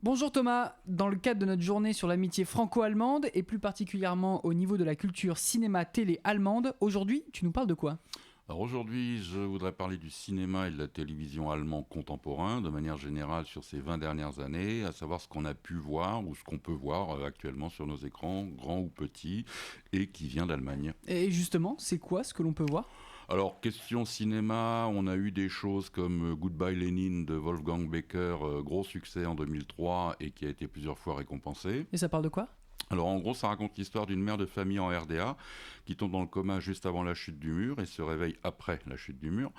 Bonjour Thomas, dans le cadre de notre journée sur l'amitié franco-allemande et plus particulièrement au niveau de la culture cinéma-télé allemande, aujourd'hui tu nous parles de quoi ? Alors aujourd'hui, je voudrais parler du cinéma et de la télévision allemand contemporain, de manière générale sur ces 20 dernières années, à savoir ce qu'on a pu voir ou ce qu'on peut voir actuellement sur nos écrans, grands ou petits, et qui vient d'Allemagne. Et justement, c'est quoi ce que l'on peut voir ? Alors, question cinéma, on a eu des choses comme Goodbye Lenin de Wolfgang Becker, gros succès en 2003 et qui a été plusieurs fois récompensé. Et ça parle de quoi ? Alors en gros, ça raconte l'histoire d'une mère de famille en RDA qui tombe dans le coma juste avant la chute du mur et se réveille après la chute du mur.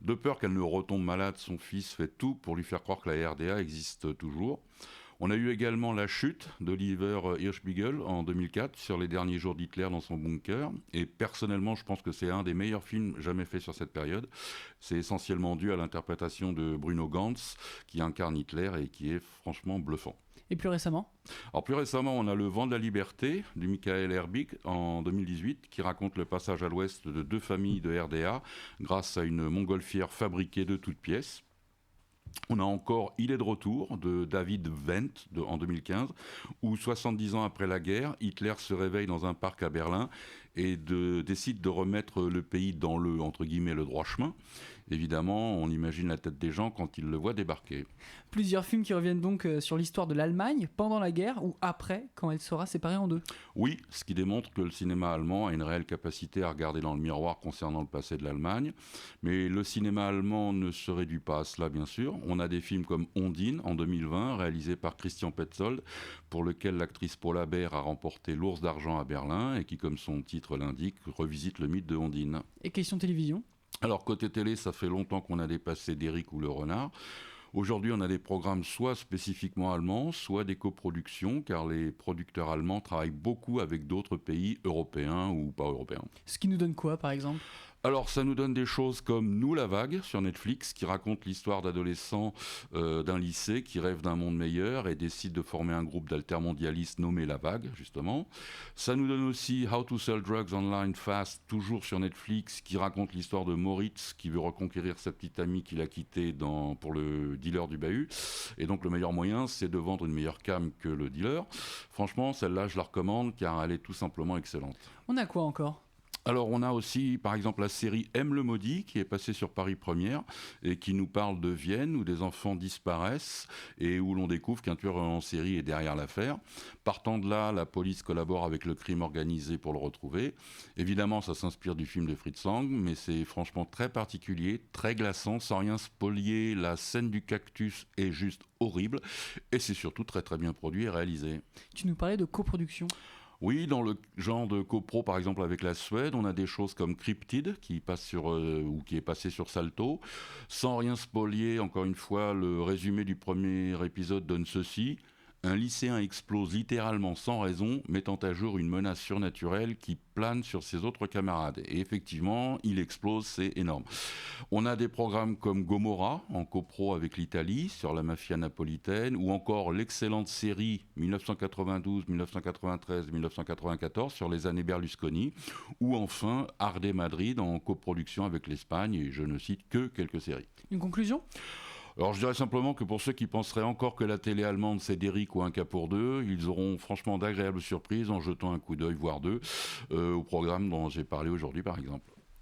De peur qu'elle ne retombe malade, son fils fait tout pour lui faire croire que la RDA existe toujours. On a eu également La Chute d'Oliver Hirschbiegel en 2004 sur les derniers jours d'Hitler dans son bunker. Et personnellement, je pense que c'est un des meilleurs films jamais faits sur cette période. C'est essentiellement dû à l'interprétation de Bruno Ganz qui incarne Hitler et qui est franchement bluffant. Et plus récemment ? Alors plus récemment, on a Le Vent de la Liberté du Michael Herbig en 2018 qui raconte le passage à l'ouest de deux familles de RDA grâce à une montgolfière fabriquée de toutes pièces. On a encore Il est de retour de David Wendt en 2015 où 70 ans après la guerre, Hitler se réveille dans un parc à Berlin et décide de remettre le pays dans le, entre guillemets, le droit chemin. Évidemment, on imagine la tête des gens quand ils le voient débarquer. Plusieurs films qui reviennent donc sur l'histoire de l'Allemagne pendant la guerre ou après, quand elle sera séparée en deux. Oui, ce qui démontre que le cinéma allemand a une réelle capacité à regarder dans le miroir concernant le passé de l'Allemagne. Mais le cinéma allemand ne se réduit pas à cela, bien sûr. On a des films comme Ondine en 2020, réalisé par Christian Petzold, pour lequel l'actrice Paula Beer a remporté l'Ours d'argent à Berlin et qui, comme son titre l'indique, revisite le mythe de Ondine. Et question télévision ? Alors côté télé, ça fait longtemps qu'on a dépassé Derrick ou Le Renard. Aujourd'hui, on a des programmes soit spécifiquement allemands, soit des coproductions, car les producteurs allemands travaillent beaucoup avec d'autres pays européens ou pas européens. Ce qui nous donne quoi, par exemple ? Alors, ça nous donne des choses comme Nous la vague sur Netflix, qui raconte l'histoire d'adolescents d'un lycée qui rêvent d'un monde meilleur et décident de former un groupe d'altermondialistes nommé La Vague, justement. Ça nous donne aussi How to Sell Drugs Online Fast, toujours sur Netflix, qui raconte l'histoire de Moritz, qui veut reconquérir sa petite amie qu'il a quittée pour le dealer du bahut. Et donc, le meilleur moyen, c'est de vendre une meilleure cam que le dealer. Franchement, celle-là, je la recommande, car elle est tout simplement excellente. On a quoi encore ? Alors on a aussi par exemple la série M le maudit qui est passée sur Paris Première et qui nous parle de Vienne où des enfants disparaissent et où l'on découvre qu'un tueur en série est derrière l'affaire. Partant de là, la police collabore avec le crime organisé pour le retrouver. Évidemment, ça s'inspire du film de Fritz Lang, mais c'est franchement très particulier, très glaçant, sans rien spolier. La scène du cactus est juste horrible et c'est surtout très très bien produit et réalisé. Tu nous parlais de coproduction ? Oui, dans le genre de copro, par exemple avec la Suède, on a des choses comme Cryptid qui passe ou qui est passé sur Salto. Sans rien spolier, encore une fois, le résumé du premier épisode donne ceci. Un lycéen explose littéralement sans raison, mettant à jour une menace surnaturelle qui plane sur ses autres camarades. Et effectivement, il explose, c'est énorme. On a des programmes comme Gomorrah, en copro avec l'Italie, sur la mafia napolitaine, ou encore l'excellente série 1992, 1993, 1994 sur les années Berlusconi, ou enfin Ardé Madrid en coproduction avec l'Espagne, et je ne cite que quelques séries. Une conclusion ? Alors je dirais simplement que pour ceux qui penseraient encore que la télé allemande c'est Derrick ou Un cas pour deux, ils auront franchement d'agréables surprises en jetant un coup d'œil, voire deux, au programme dont j'ai parlé aujourd'hui par exemple.